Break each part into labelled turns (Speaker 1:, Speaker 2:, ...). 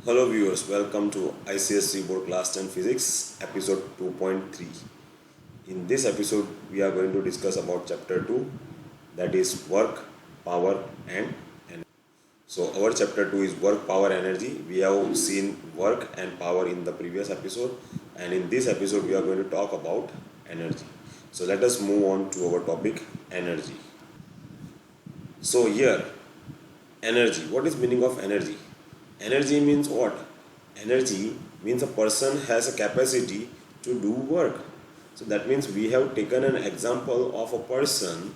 Speaker 1: Hello viewers, welcome to ICSC Board Class 10 Physics episode 2.3. In this episode we are going to discuss about chapter 2, that is work, power and energy. So our chapter 2 is work, power, energy. We have seen work and power in the previous episode, and in this episode we are going to talk about energy. So let us move on to our topic, energy. So here, energy. What is meaning of energy? Energy means what? Energy means a person has a capacity to do work. So that means we have taken an example of a person,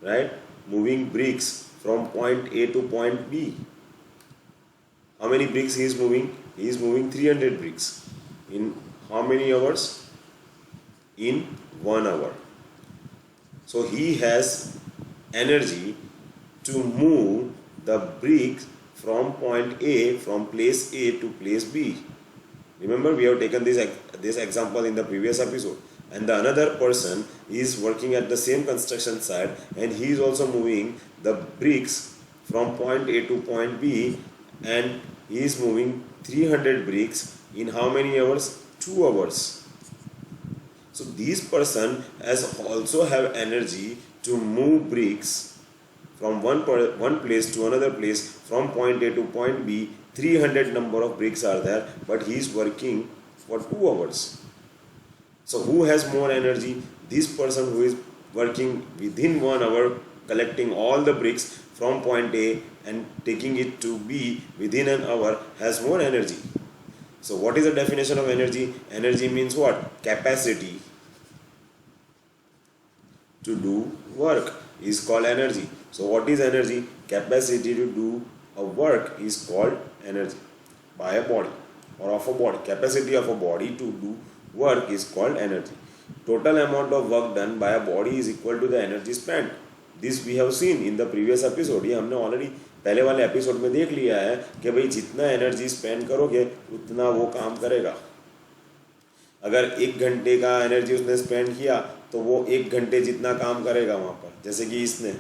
Speaker 1: right, moving bricks from point A to point B. How many bricks he is moving? He is moving 300 bricks. In how many hours? In 1 hour. So he has energy to move the bricks from point A, from place A to place B. Remember, we have taken this example in the previous episode. And the another person is working at the same construction site and he is also moving the bricks from point A to point B, and he is moving 300 bricks in how many hours? 2 hours. So this person has also have energy to move bricks from one place to another place, from point A to point B. 300 number of bricks are there, but he is working for 2 hours. So who has more energy? This person who is working within 1 hour, collecting all the bricks from point A and taking it to B within an hour, has more energy. So what is the definition of energy? Energy means what? Capacity to do work is called energy. So what is energy? Capacity to do a work is called energy by a body or of a body. Capacity of a body to do work is called energy. Total amount of work done by a body is equal to the energy spent. This we have seen in the previous episode. ये हमने already पहले वाले episode में देख लिया है कि भाई जितना एनर्जी स्पेंड करोगे उतना वो काम करेगा. अगर 1 घंटे का एनर्जी उसने स्पेंड किया तो वो 1 घंटे जितना काम करेगा वहाँ पर. जैसे कि इसने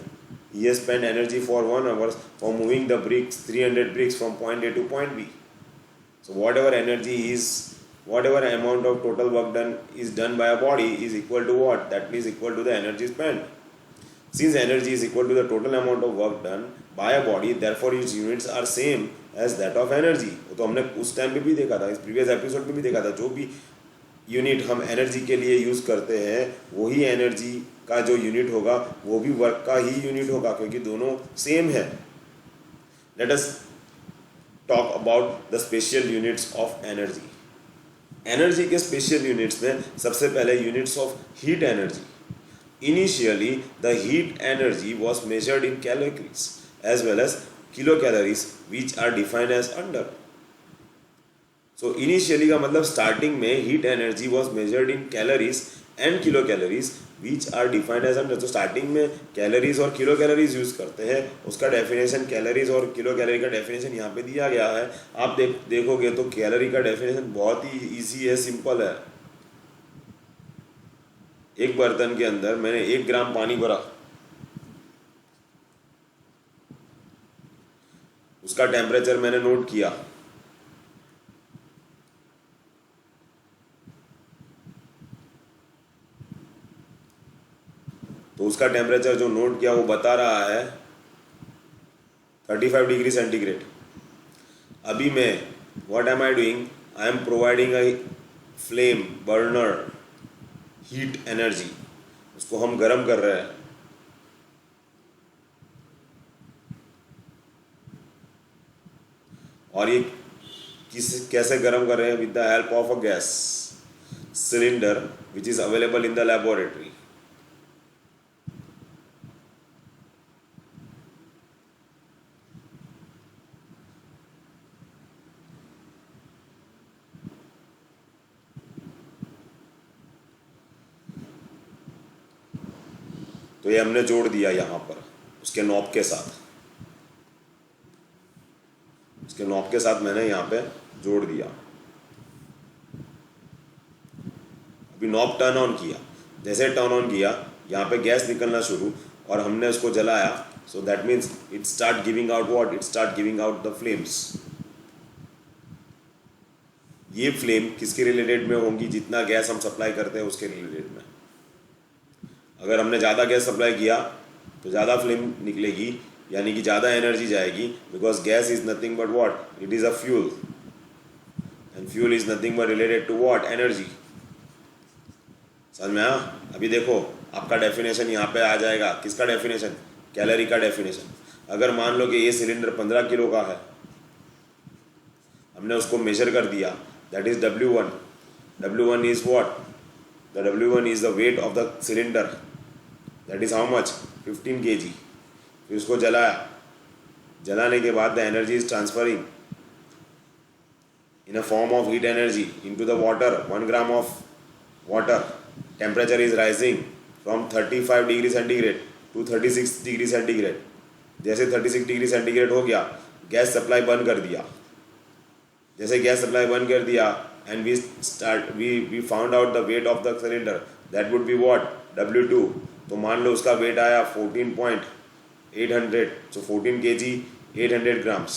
Speaker 1: ये spend energy for 1 hours for moving the bricks 300 bricks from point A to point B. So whatever energy is, whatever amount of total work done is done by a body is equal to what? That is equal to the energy spent. Since energy is equal to the total amount of work done by a body, therefore its units are same as that of energy. वो तो हमने उस time पे भी देखा था, इस previous episode में भी देखा था. जो भी यूनिट हम एनर्जी के लिए यूज़ करते हैं वही एनर्जी का जो यूनिट होगा वो भी वर्क का ही यूनिट होगा, क्योंकि दोनों सेम है. Let us talk about the special units of energy. Energy के स्पेशल यूनिट्स में सबसे पहले units of heat energy. Initially the heat energy was measured in calories as well as kilo calories which are defined as under. So initially का मतलब starting में heat energy was measured in calories and kilo calories which are defined as under. तो starting में calories और kilo calories use करते हैं. उसका definition calories और किलो कैलोरी का डेफिनेशन यहाँ पे दिया गया है. आप देखोगे तो कैलोरी का डेफिनेशन बहुत ही इजी है, सिंपल है. एक बर्तन के अंदर मैंने 1 ग्राम पानी भरा, उसका टेम्परेचर मैंने नोट किया. तो उसका टेम्परेचर जो नोट किया वो बता रहा है 35 डिग्री सेंटीग्रेड. अभी मैं what am I doing? I am providing a flame burner heat energy. उसको हम गर्म कर रहे हैं. और ये कैसे गर्म कर रहे हैं? With the help of a gas cylinder which is available in the laboratory. तो ये हमने जोड़ दिया यहाँ पर उसके नॉब के साथ. उसके नॉब के साथ मैंने यहाँ पे जोड़ दिया. अभी नॉब टर्न ऑन किया. जैसे टर्न ऑन किया यहाँ पे गैस निकलना शुरू और हमने उसको जलाया. So that means it start giving out what? It start giving out the flames. ये फ्लेम किसके रिलेटेड में होंगी? जितना गैस हम सप्लाई करते हैं उसके रिलेटेड में। अगर हमने ज़्यादा गैस सप्लाई किया तो ज़्यादा फ्लेम निकलेगी, यानी कि ज़्यादा एनर्जी जाएगी, because gas is nothing but what? It is a fuel, and fuel is nothing but related to what? Energy. समझ में आया? अभी देखो आपका डेफिनेशन यहाँ पे आ जाएगा। किसका डेफिनेशन? कैलोरी का डेफिनेशन। अगर मान लो कि ये सिलेंडर 15 किलो का है, हमने उसको मेजर कर दिया, that is W1। W1 is what? The W1 is the weight of the cylinder, that is how much? 15 kg। फिर उसको जलाया, जलाने के बाद the energy is transferring in a form of heat energy into the water, 1 gram of water. Temperature is rising from 35 degree centigrade to 36 degree centigrade. जैसे 36 degree centigrade हो गया, gas supply बंद कर दिया। जैसे गैस सप्लाई बंद कर दिया and we found out the weight of the cylinder, that would be what? W2। तो मान लो उसका वेट आया 14.800, सो 14 kg 800 grams।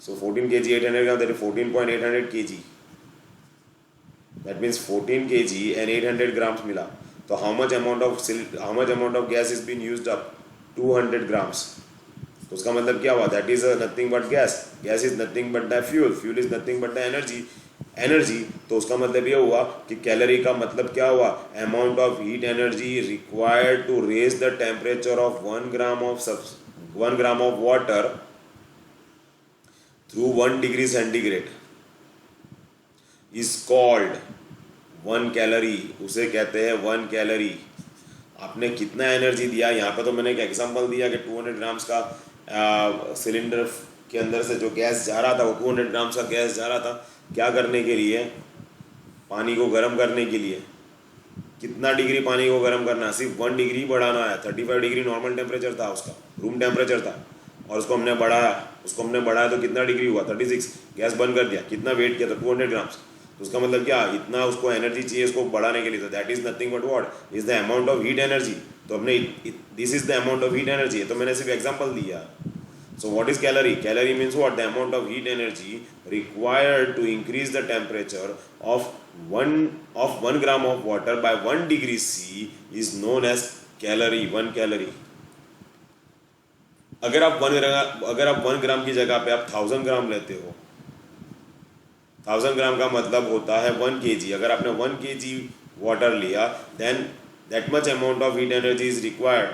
Speaker 1: So 14 kg 800 grams, that is 14.800 kg. That means 14 kg and 800 grams मिला। तो how much amount of gas is being used up? 200 grams। तो उसका मतलब क्या हुआ? That is nothing but gas. Gas is nothing but the fuel. Fuel is nothing but the energy। तो उसका मतलब ये हुआ कि कैलोरी का मतलब क्या हुआ? Amount of heat energy required to raise the temperature of 1 gram of water through 1 degree centigrade is called 1 calorie। उसे कहते हैं 1 calorie। आपने कितना एनर्जी दिया? यहाँ पे तो मैंने एक एग्जांपल दिया कि 200 ग्राम्स का सिलेंडर के अंदर से जो गैस जा रहा था, वो 200 ग्राम्स का गैस जा रहा था क्या करने के लिए? पानी को गर्म करने के लिए। कितना डिग्री पानी को गर्म करना? सिर्फ 1 डिग्री बढ़ाना है। 35 डिग्री नॉर्मल टेम्परेचर था उसका, रूम टेम्परेचर था, और उसको हमने बढ़ाया तो कितना डिग्री हुआ? 36। गैस बंद कर दिया, कितना वेट किया था? 200 ग्राम्स। तो उसका मतलब क्या? इतना उसको एनर्जी चाहिए इसको बढ़ाने के लिए, तो that is nothing but what? Is the amount of heat energy. तो हमने this is the amount of heat energy, तो मैंने सिर्फ एग्जांपल दिया। So what is calorie? Calorie means what? The amount of heat energy required to increase the temperature of 1 gram of water by 1 degree C is known as calorie, 1 calorie। अगर आप 1 ग्राम की जगह पे आप 1000 ग्राम लेते हो, 1000 ग्राम का मतलब होता है 1 kg। अगर आपने 1 kg वाटर लिया, then that much amount of heat energy is required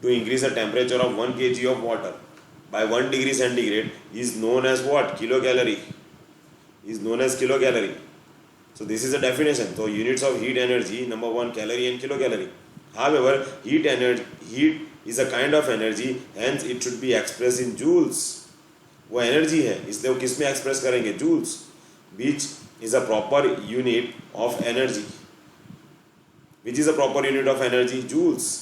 Speaker 1: to increase the temperature of 1 kg of water by 1 degree centigrade is known as what? Kilo calorie. is known as kilocalorie। So this is the definition. So units of heat energy, number 1 calorie and kilocalorie। However, heat is a kind of energy, hence it should be expressed in joules। वो energy है, इसलिए वो किस में express करेंगे? Joules. which is a proper unit of energy। which is a proper unit of energy? Joules.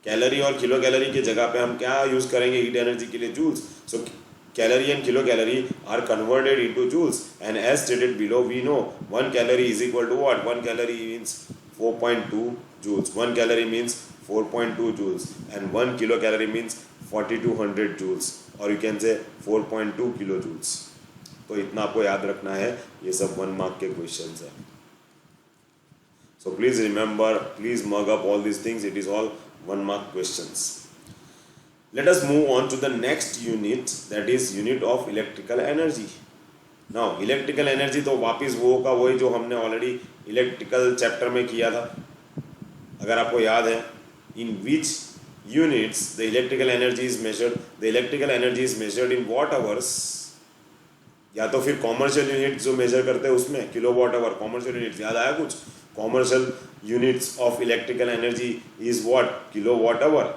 Speaker 1: Calorie और kilo calorie की जगह पे हम क्या यूज करेंगे हीट एनर्जी के लिए? Joules. So calorie and kilocalorie are converted into joules, and as stated below, we know 1 calorie is equal to what? 1 calorie means 4.2 joules। 1 calorie means 4.2 joules, and 1 kilocalorie means 4200 joules, or you can say 4.2 kilojoules। तो इतना आपको याद रखना है, ये सब 1 mark के questions है। So please remember, please mug up all these things, it is all 1 mark questions। Let us move on to the next unit, that is unit of electrical energy। Now electrical energy तो वापस वो का वही जो हमने already electrical chapter में किया था, अगर आपको याद है। in which units the electrical energy is measured? The electrical energy is measured in watt hours, या तो फिर कॉमर्शियल यूनिट जो मेजर करते हैं उसमें किलोवाट आवर। कॉमर्शियल यूनिट्स याद आया कुछ? Commercial units of electrical energy is what? Kilowatt hour.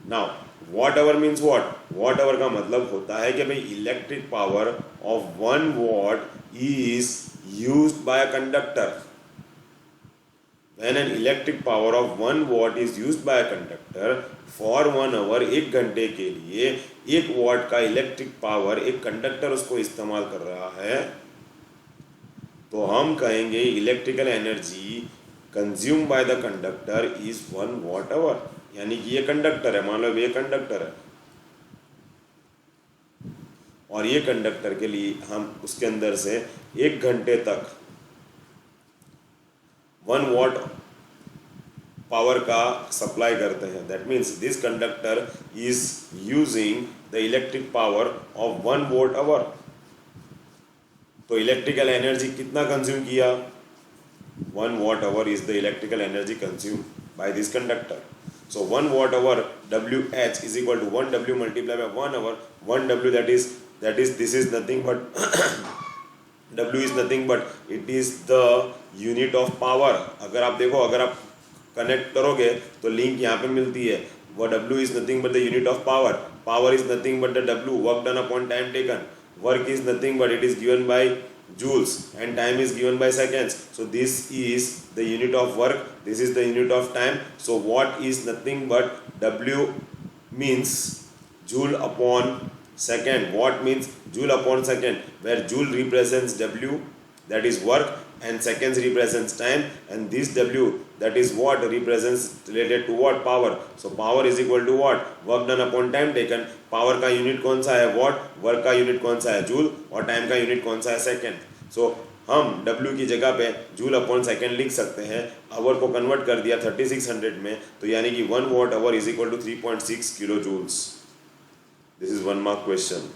Speaker 1: Now watt hour means what? Watt hour का मतलब होता है कि भाई electric power of 1 watt is used by a conductor. When an electric power of 1 watt is used by a conductor for 1 hour, 1 घंटे के लिए 1 watt का इलेक्ट्रिक पावर एक कंडक्टर उसको इस्तेमाल कर रहा है, तो हम कहेंगे electrical energy consume by the conductor is 1 watt hour। यानी कि ये कंडक्टर है, मान लो ये कंडक्टर है, और ये कंडक्टर के लिए हम उसके अंदर से 1 घंटे तक 1 वाट पावर का सप्लाई करते हैं। That means this conductor is using the electric power of 1 Wh। तो इलेक्ट्रिकल एनर्जी कितना कंज्यूम किया? 1 Wh is the electrical energy consumed by this conductor. So 1 Wh Wh is equal to 1 W multiplied by 1 hour. 1 W that is this is nothing but W is nothing but it is the unit of power। अगर आप देखो, अगर आप connect करोगे तो link यहाँ पे मिलती है। वो W is nothing but the unit of power। Power is nothing but the W, work done upon time taken। Work is nothing but it is given by joules and time is given by seconds। So this is the unit of work, this is the unit of time। So watt is nothing but W means joule upon second, watt means joule upon second, where joule represents W, that is work, and seconds represents time, and this W, that is watt, represents related to what? Power। So power is equal to what? Work done upon time taken। Power का unit कौन सा है? What. Work का unit कौन सा है? Joule. और time का यूनिट कौन सा है? सेकेंड। सो हम W की जगह पे जूल अपॉन सेकेंड लिख सकते हैं। आवर को कन्वर्ट कर दिया 3600 में, तो यानी कि 1 Wh is equal to 3.6 kilo joules. This is 1 mark question.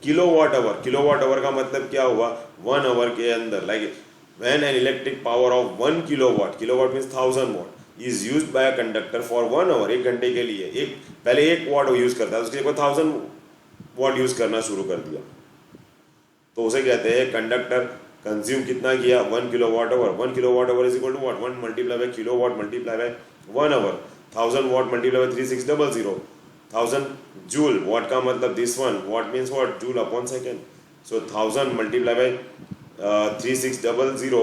Speaker 1: Kilowatt hour, kilowatt hour का मतलब क्या हुआ? 1 आवर के अंदर, like when an electric power of 1 kilowatt, kilowatt means 1000 watt, is used by a conductor for 1 hour, 1 घंटे के लिए। पहले 1 वाट यूज करता है, उसके बाद 1000 वाट यूज करना शुरू कर दिया, तो उसे कहते हैं कंडक्टर कंज्यूम कितना किया? 1 kilowatt hour. 1 kilowatt hour is equal to what? 1 multiply by kilowatt multiply by 1 hour. 1000 watt multiply by 3600, 1000 joule. Watt का मतलब this one, watt means what? Joule upon second. So 1000 multiply by 3600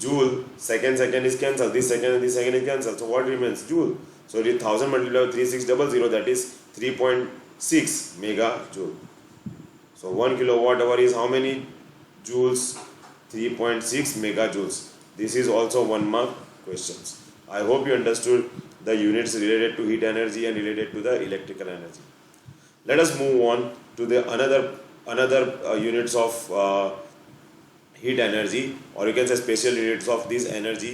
Speaker 1: joule, second is cancelled, this second is cancelled, so what remains? Joule। So it is 1000 multiplied by 3600, that is 3.6 megajoule। So 1 kilowatt hour is how many joules? 3.6 megajoules। This is also 1 mark questions। I hope you understood the units related to heat energy and related to the electrical energy। Let us move on to the another units of heat energy, or you can say special units of this energy,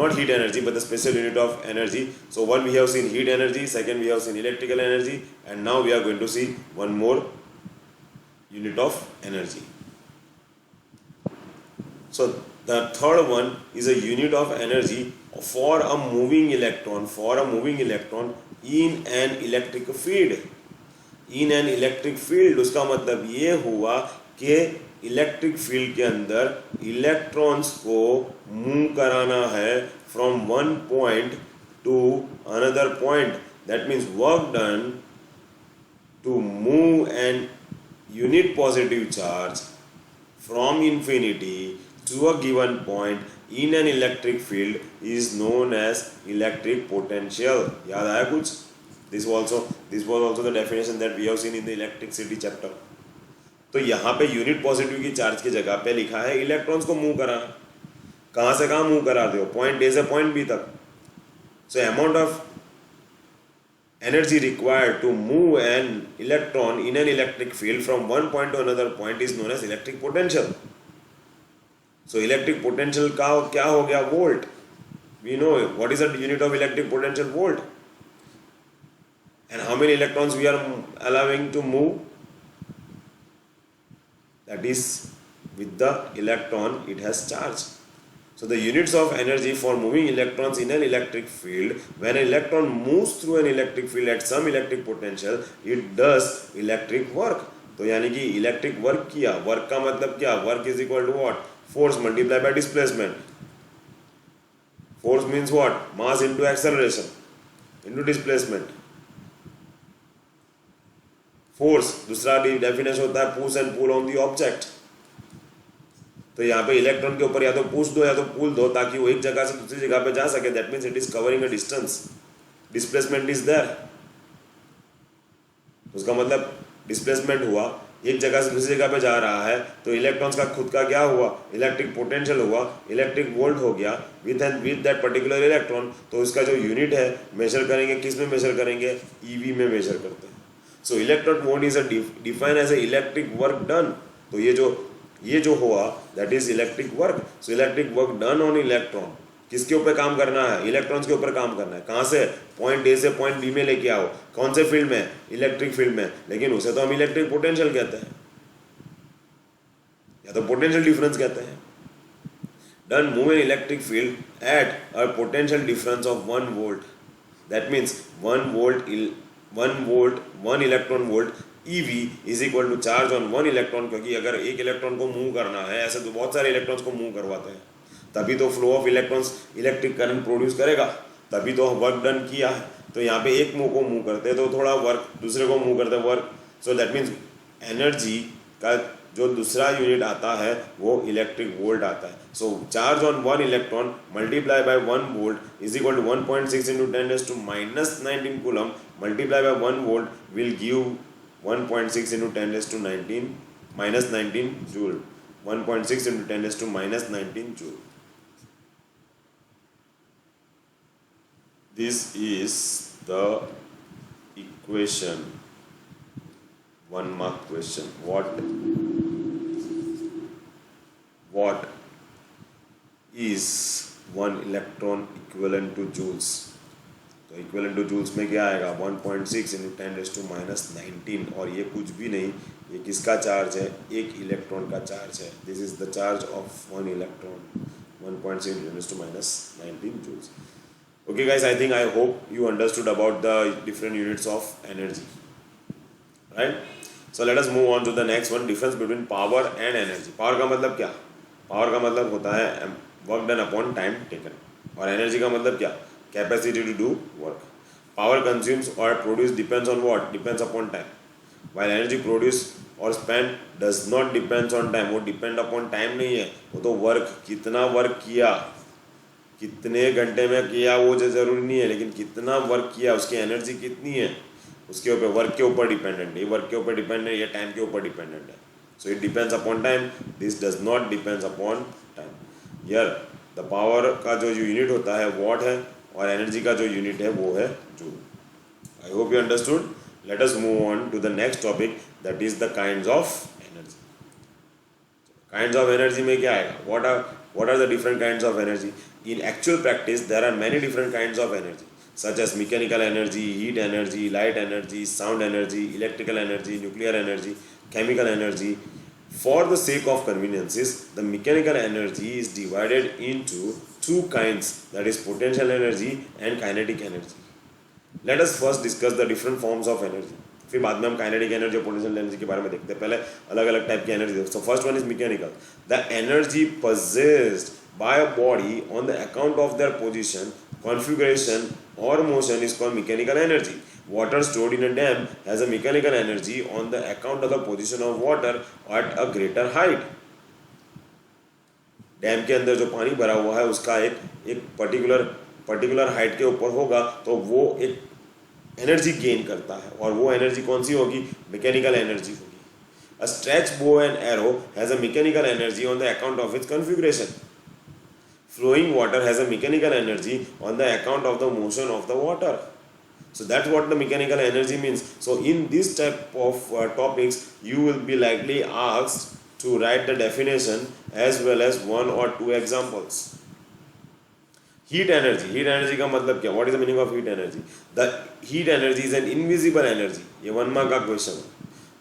Speaker 1: not heat energy but the special unit of energy। So one we have seen heat energy, second we have seen electrical energy, and now we are going to see one more unit of energy। So the third one is a unit of energy for a moving electron, in an electric field। in an electric field उसका मतलब ये हुआ कि electric field के अंदर electrons को move कराना है from one point to another point. That means work done to move an unit positive charge from infinity to a given point in an electric field is known as electric potential. याद आया कुछ? This was also the definition that we have seen in the electricity chapter. तो यहाँ पे unit positive की charge की जगह पे लिखा है इलेक्ट्रॉन्स को मूव कराना। कहाँ से कहाँ मूव करा दो? पॉइंट ए से पॉइंट बी तक। So amount of energy required to move an electron in an electric field from one point to another point is known as electric potential. So electric potential का क्या हो गया? Volt. We know what is the unit of electric potential? Volt. And how many electrons we are allowing to move? That is, with the electron it has charge। So the units of energy for moving electrons in an electric field, when an electron moves through an electric field at some electric potential, it does electric work। तो यानी कि electric work किया। Work का मतलब क्या? Work is equal to what? Force multiply by displacement. Force means what? Mass into acceleration into displacement. Force दूसरा definition होता है push and pull on the object. तो यहाँ पे इलेक्ट्रॉन के ऊपर या तो पुश दो या तो पुल दो ताकि वो एक जगह से दूसरी जगह पे जा सके। That means it is covering a distance, displacement is there. उसका मतलब डिस्प्लेसमेंट हुआ, एक जगह से दूसरी जगह पे जा रहा है, तो इलेक्ट्रॉन्स का खुद का क्या हुआ? इलेक्ट्रिक पोटेंशियल हुआ, इलेक्ट्रिक वोल्ट हो गया विद दैट पर्टिकुलर इलेक्ट्रॉन। तो इसका जो यूनिट है मेजर करेंगे, किस में मेजर करेंगे? ईवी में मेजर करते हैं। So electron mode is define as a electric work done. तो ये जो हुआ that is electric work. So electric work done on electron. किसके ऊपर काम करना है? इलेक्ट्रॉन्स के ऊपर काम करना है. कहाँ से? पॉइंट ए से पॉइंट बी में लेके आओ. कौन से फील्ड में? इलेक्ट्रिक फील्ड में. लेकिन उसे तो हम इलेक्ट्रिक पोटेंशियल कहते हैं या तो पोटेंशियल डिफरेंस कहते हैं. Done move in electric field at a potential difference of 1 volt. That means 1 electron volt EV is equal to charge on 1 electron. क्योंकि अगर एक इलेक्ट्रॉन को मूव करना है, ऐसे तो बहुत सारे इलेक्ट्रॉन्स को मूव करवाते हैं, तभी तो flow of electrons electric current produce करेगा, तभी तो वर्क डन किया है. तो यहाँ पे एक को मूव करते हैं तो थोड़ा वर्क, दूसरे को मूव करते हैं work. So that means energy का जो दूसरा यूनिट आता है वो इलेक्ट्रिक वोल्ट आता है. So charge on 1 electron multiply by 1 volt is equal to 1.6 into 10⁻⁻19 coulomb multiply by 1 volt will give 1.6 into 10⁻⁻19 joule. 1.6 into 10⁻⁻19 joule. This is the equation. 1 mark question. What is 1 electron equivalent to joules? तो equivalent to joules में क्या आएगा? 1.6 into 10⁻⁻19. और ये कुछ भी नहीं, ये किसका चार्ज है? एक इलेक्ट्रॉन का चार्ज है. This is the charge of 1 electron. 1.6 into 10⁻⁻19 joules. Okay guys, I think I hope you understood about the different units of energy, right? So let us move on to the next one. Difference between power and energy. Power का मतलब क्या? Power का मतलब होता है work done upon time taken. और energy का मतलब क्या? Capacity to do work. Power consumes or produced depends on what? Depends upon time. While energy produced or spent does not depends on time. वो depend upon time नहीं है. वो तो work, कितना work किया, कितने घंटे में किया वो ज़रूरी नहीं है, लेकिन कितना वर्क किया, उसकी एनर्जी कितनी है, उसके ऊपर, वर्क के ऊपर डिपेंडेंट है. ये वर्क के ऊपर डिपेंडेंट है, ये टाइम के ऊपर डिपेंडेंट है. So it depends upon time. This does not depends upon time. Here the power का जो यूनिट होता है वॉट है, और एनर्जी का जो यूनिट है वो है joule. I hope you understood. Let us move on to the next topic, that is the kinds of energy. Kinds of energy में क्या आएगा? what are the different kinds of energy? In actual practice there are many different kinds of energy, such as mechanical energy, heat energy, light energy, sound energy, electrical energy, nuclear energy, chemical energy. For the sake of conveniences, the mechanical energy is divided into two kinds, that is potential energy and kinetic energy. Let us first discuss the different forms of energy. फिर बाद में हम kinetic energy और potential energy के बारे में देखते हैं. पहले अलग अलग टाइप की energy. So first one is mechanical. The energy possessed by a body on the account of their position, configuration or motion is called mechanical energy. Water stored in a dam has a mechanical energy on the account of the position of water at a greater height. Dam के अंदर जो पानी भरा हुआ है उसका एक particular height के ऊपर होगा तो वो एक एनर्जी गेन करता है, और वो एनर्जी कौन सी होगी? मैकेनिकल एनर्जी होगी. A stretch bow and arrow has a mechanical energy on the account of its configuration. Flowing water has a mechanical energy on the account of the motion of the water. So that's what the mechanical energy means. So in this type of topics, you will be likely asked to write the definition as well as one or two examples. Heat energy. Heat energy का मतलब क्या? What is the meaning of heat energy? The heat energy is an invisible energy. ये 1 mark का question है.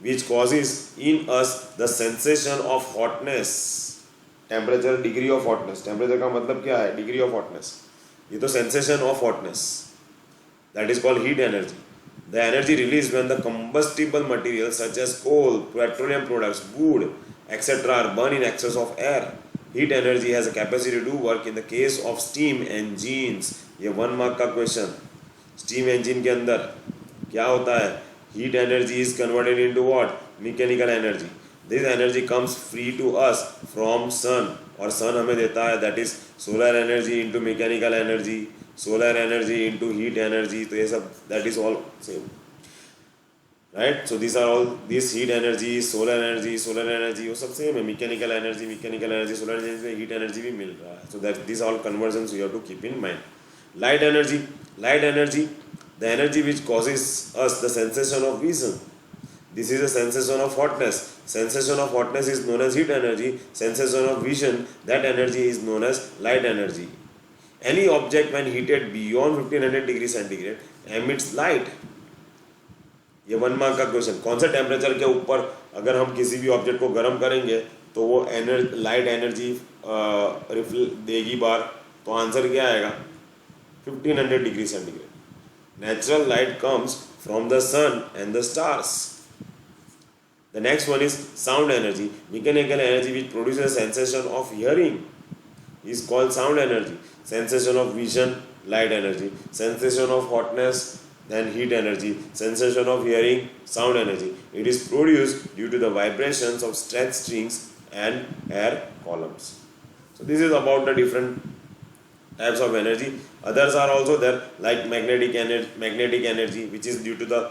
Speaker 1: Which causes in us the sensation of hotness. Temperature, degree of hotness. Temperature का मतलब क्या है? Degree of hotness. ये तो sensation of hotness, that is called heat energy. The energy release when the combustible material such as coal, petroleum products, wood etcetera are burn in excess of air. Heat energy has a capacity to do work in the case of steam engines. ये 1 mark का question. Steam engine के अंदर क्या होता है? Heat energy is converted into what? Mechanical energy. This energy comes free to us from sun, और sun हमें देता है, that is solar energy into mechanical energy, solar energy into heat energy. तो ये सब that is all same, right? So these are all, this heat energy, solar energy वो सब same है. mechanical energy, solar energy, heat energy भी मिल रहा है. So that these all conversions you have to keep in mind. Light energy, the energy which causes us the sensation of vision. This is a sensation of hotness. Sensation of hotness is known as heat energy. Sensation of vision, that energy is known as light energy. Any object when heated beyond 1500 degree centigrade emits light. ये 1 mark का question. कौन से temperature के ऊपर अगर हम किसी भी ऑब्जेक्ट को गर्म करेंगे तो वो लाइट एनर्जी देगी बार, तो आंसर क्या आएगा? 1500 degree centigrade. Natural light comes from the sun and the stars. The next one is sound energy. Mechanical energy which produces a sensation of hearing is called sound energy. Sensation of vision, light energy. Sensation of hotness, then heat energy. Sensation of hearing, sound energy. It is produced due to the vibrations of stretched strings and air columns. So this is about the different types of energy. Others are also there, like magnetic energy, which is due to the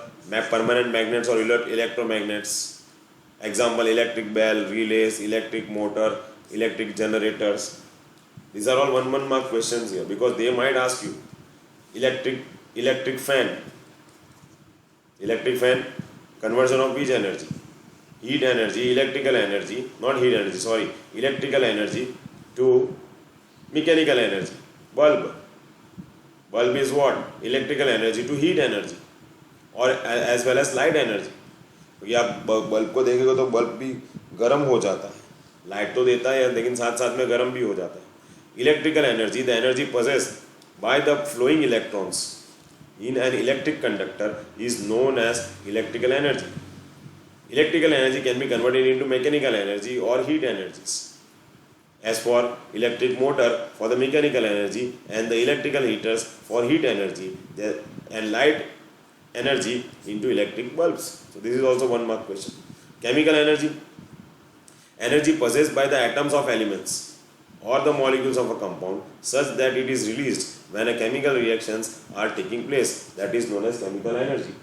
Speaker 1: permanent magnets or electromagnets. Example, electric bell, relays, electric motor, electric generators. These are all 1 mark questions here, because they might ask you electric fan, conversion of which energy? Heat energy, electrical energy, not heat energy, sorry, electrical energy to mechanical energy. Bulb is what? Electrical energy to heat energy, or as well as light energy. क्योंकि आप bulb को देखेंगे तो bulb भी गर्म हो जाता है, लाइट तो देता है लेकिन साथ साथ में गर्म भी हो जाता है. Electrical energy, the energy possessed by the flowing electrons in an electric conductor is known as electrical energy. Electrical energy can be converted into mechanical energy or heat energies. As for electric motor for the mechanical energy and the electrical heaters for heat energy, and light energy into electric bulbs. So this is also 1 mark question. Chemical energy, energy possessed by the atoms of elements or the molecules of a compound such that it is released when a chemical reactions are taking place, that is known as chemical energy.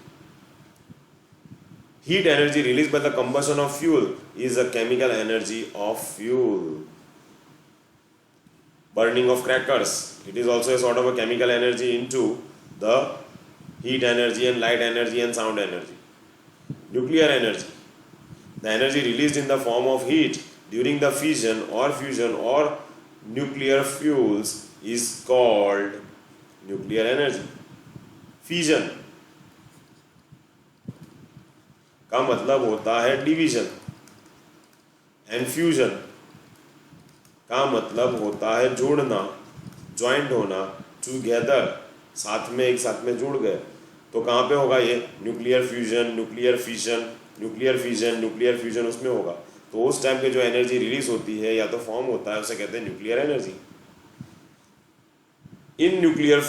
Speaker 1: Heat energy released by the combustion of fuel is a chemical energy of fuel. Burning of crackers, it is also a sort of a chemical energy into the heat energy and light energy and sound energy. Nuclear energy, the energy released in the form of heat during the fission or nuclear fuels is called nuclear energy. Fission का मतलब होता है division, and fusion का मतलब होता है जोड़ना, joint होना, टुगेदर, साथ में एक साथ में जुड़ गए. तो कहाँ पे होगा ये? न्यूक्लियर फ्यूजन, न्यूक्लियर फ्यूजन उसमें होगा. तो उस टाइम पे जो एनर्जी रिलीज होती है या तो फॉर्म होता है उसे कहते हैं nuclear energy. In nuclear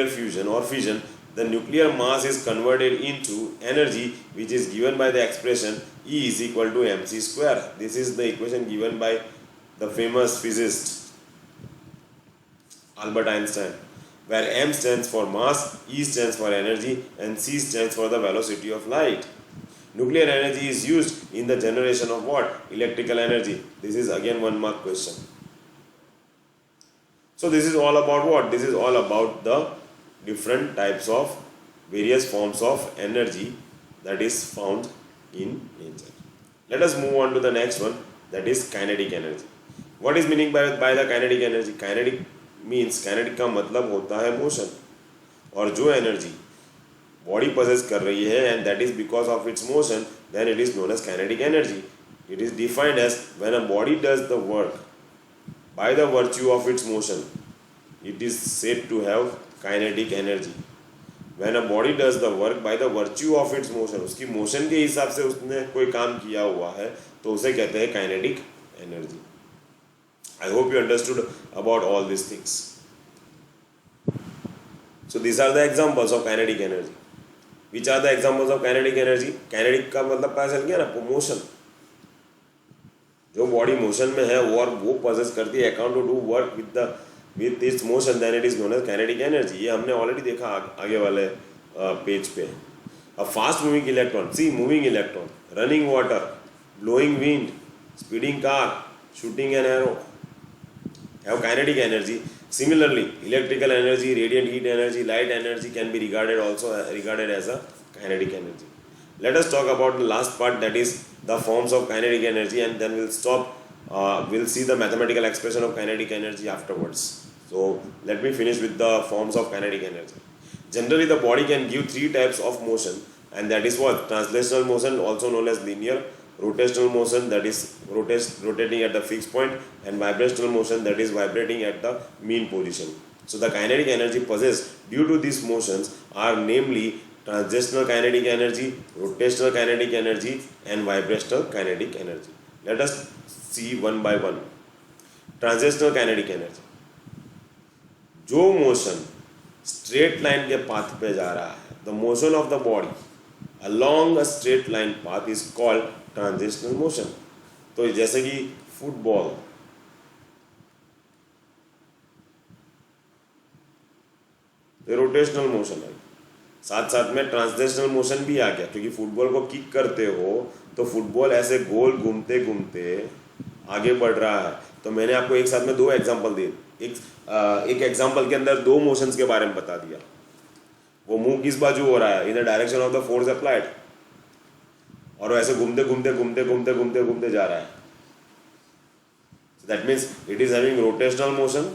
Speaker 1: fusion और fission, the nuclear mass is converted into energy which is given by the expression E is equal to mc square. This is the equation given by the famous physicist Albert Einstein, where m stands for mass, E stands for energy, and c stands for the velocity of light. Nuclear energy is used in the generation of what? Electrical energy. This is again 1 mark question. So this is all about what? This is all about the different types of various forms of energy that is found in nature. Let us move on to the next one, that is kinetic energy. What is meaning by the kinetic energy? Kinetic means, kinetic का मतलब होता है motion, और जो energy body possess कर रही है and that is because of its motion, then it is known as kinetic energy. It is defined as when a body does the work by the virtue of its motion, it is said to have kinetic energy. When a body does the work by the virtue of its motion, उसकी motion के हिसाब से उसने कोई काम किया हुआ है तो उसे कहते हैं kinetic energy. I hope you understood about all these things. So these are the examples of kinetic energy. Which are the examples of kinetic energy? Kinetic का मतलब पता चल गया ना, motion. जो body motion में है वो possess करती है account to do work with its motion, then it is known as kinetic energy. ये हमने already देखा आगे वाले पेज पे. A fast moving electron, see moving electron, running water, blowing wind, speeding car, shooting an arrow have kinetic energy. Similarly, electrical energy, radiant heat energy, light energy can be regarded as a kinetic energy. Let us talk about the last part, that is the forms of kinetic energy, and then we'll stop. We'll see the mathematical expression of kinetic energy afterwards. So let me finish with the forms of kinetic energy. Generally, the body can give three types of motion, and that is what? Translational motion, also known as linear; rotational motion, that is rotating at the fixed point; and vibrational motion, that is vibrating at the mean position. So the kinetic energy possessed due to these motions are namely translational kinetic energy, rotational kinetic energy, and vibrational kinetic energy. Let us see one by one. Translational kinetic energy, जो motion straight line के path पे जा रहा है, the motion of the body along a straight line path is called transitional motion. तो जैसे कि football, rotational motion है, साथ साथ में ट्रांसलेशनल मोशन भी आ गया, क्योंकि फुटबॉल को किक करते हो तो फुटबॉल ऐसे गोल घूमते घूमते आगे बढ़ रहा है. तो मैंने आपको एक साथ में दो एग्जांपल दिए. एक एग्जांपल के अंदर दो मोशंस के बारे में बता दिया. वो मूव किस बाजू हो रहा है, in the direction of the force applied, और वो ऐसे घूमते घूमते घूमते घूमते घूमते घूमते जा रहा है. That means it is having rotational motion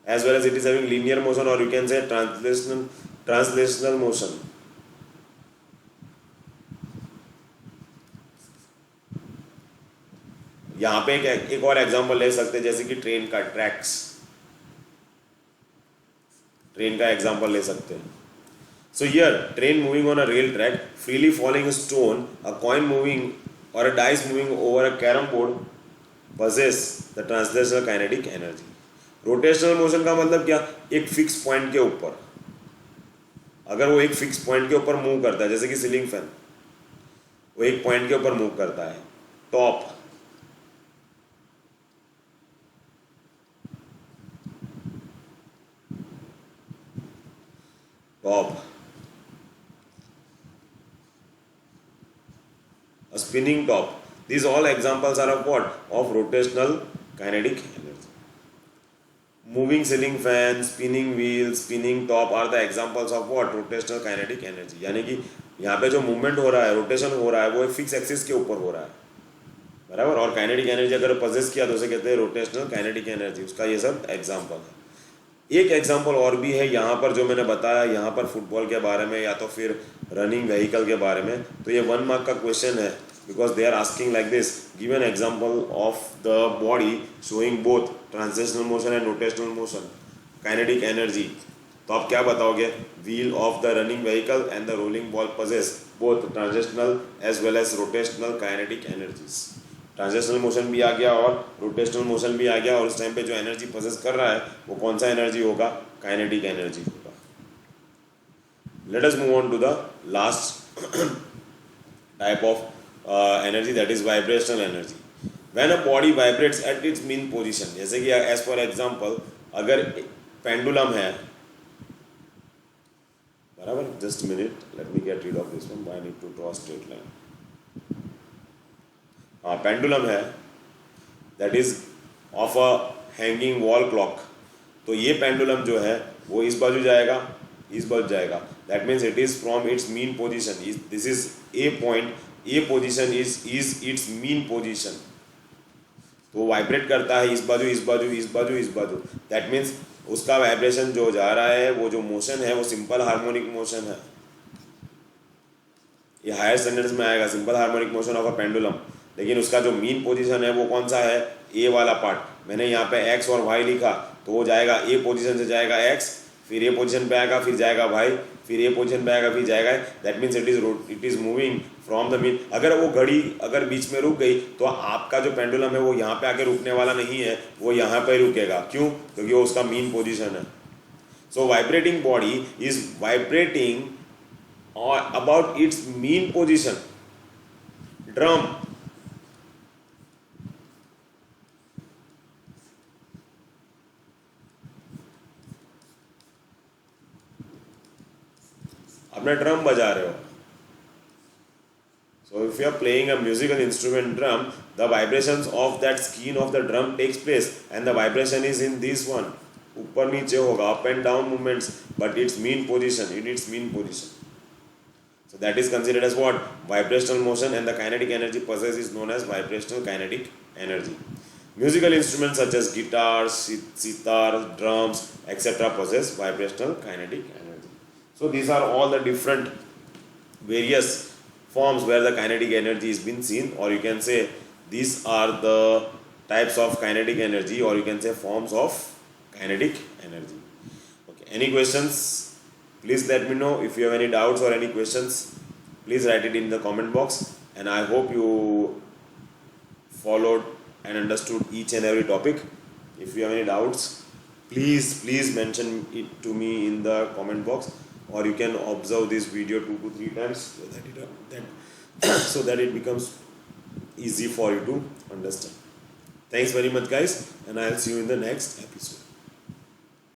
Speaker 1: as well as it is having linear motion, or you can say translational motion. यहाँ पे एक और एग्जांपल ले सकते हैं, जैसे कि ट्रेन का ट्रैक्स, ट्रेन का एग्जांपल ले सकते हैं. So here, train moving on a rail track, freely falling a stone, a coin moving or a dice moving over a carom board possess the translational kinetic energy. Rotational motion का मतलब क्या? एक fix point के ऊपर, अगर वो एक fix point के ऊपर मूव करता है, जैसे कि सीलिंग फैन, वो एक पॉइंट के ऊपर मूव करता है. Top, top, a spinning top. These all examples are of what? Of rotational kinetic energy. Moving ceiling fan, spinning wheel, spinning top are the examples of what? Rotational kinetic energy. यानी कि यहाँ पे जो movement हो रहा है, rotation हो रहा है, वो एक फिक्स एक्सिस के ऊपर हो रहा है, बराबर. और काइनेटिक एनर्जी अगर पजेस किया तो उसे कहते हैं रोटेशनल काइनेटिक एनर्जी. उसका ये सब एग्जांपल है. एक एग्जांपल और भी है यहाँ पर जो मैंने बताया, यहाँ पर फुटबॉल के बारे में या तो फिर रनिंग व्हीकल के बारे में. तो ये 1 मार्क का क्वेश्चन है, because they are asking like this: give an example of the body showing both translational motion and rotational motion, kinetic energy. तो आप क्या बताओगे? Wheel of the running vehicle and the rolling ball possess both translational as well as rotational kinetic energies. Translational motion भी आ गया और rotational motion भी आ गया, और उस टाइम पे जो एनर्जी पोजेस कर रहा है वो कौन सा एनर्जी होगा? काइनेटिक एनर्जी होगा. Let us move on to the last type of energy, that is vibrational energy. When a body vibrates at its mean position, जैसे कि as for example अगर पेंडुलम है, बराबर, just a minute, let me get rid of this one, I need to draw a straight line. हाँ, pendulum है, that is of a hanging wall clock. तो ये pendulum जो है वो इस बाजू जाएगा, इस बाजू जाएगा. That means it is from its mean position. This is a point. A position is it's mean position. तो वो वाइब्रेट करता है इस बाजू, इस बाजू, इस बाजू, इस बाजू. दैट मीन्स उसका वाइब्रेशन जो जा रहा है, वो जो मोशन है वो सिंपल हार्मोनिक मोशन है. ये हायर स्टैंडर्ड्स में आएगा, simple harmonic motion of a pendulum. लेकिन उसका जो मीन पोजीशन है वो कौन सा है? ए वाला पार्ट. मैंने यहाँ पे एक्स और वाई लिखा, तो वो जाएगा ए पोजीशन से जाएगा एक्स, फिर ए पोजीशन पे आएगा, फिर जाएगा वाई, फिर ए पोजीशन पे आएगा, फिर जाएगा. That means it is moving from the mean. अगर वो घड़ी अगर बीच में रुक गई तो आपका जो पेंडुलम है वो यहाँ पे आके रुकने वाला नहीं है, वो यहाँ पे रुकेगा. क्यों? क्योंकि वो उसका मीन पोजीशन है. So vibrating body is vibrating about its mean position. Drum, अपना ड्रम बजा रहे हो. So if you are playing a musical instrument, drum, the vibrations of that skin of the drum takes place, and the vibration is in this one. ऊपर नीचे होगा, up and down movements, but its mean position, in its mean position. So that is considered as what? Vibrational motion, and the kinetic energy possessed is known as vibrational kinetic energy. Musical instruments such as guitars, sitar, drums, etc. possess vibrational kinetic energy. So these are all the different various forms where the kinetic energy is being seen, or you can say these are the types of kinetic energy, or you can say forms of kinetic energy. Okay, any questions? Please let me know. If you have any doubts or any questions, please write it in the comment box, and I hope you followed and understood each and every topic. If you have any doubts, please mention it to me in the comment box, or you can observe this video 2 to 3 times so that it becomes easy for you to understand. Thanks very much guys, and I'll see you in the next episode.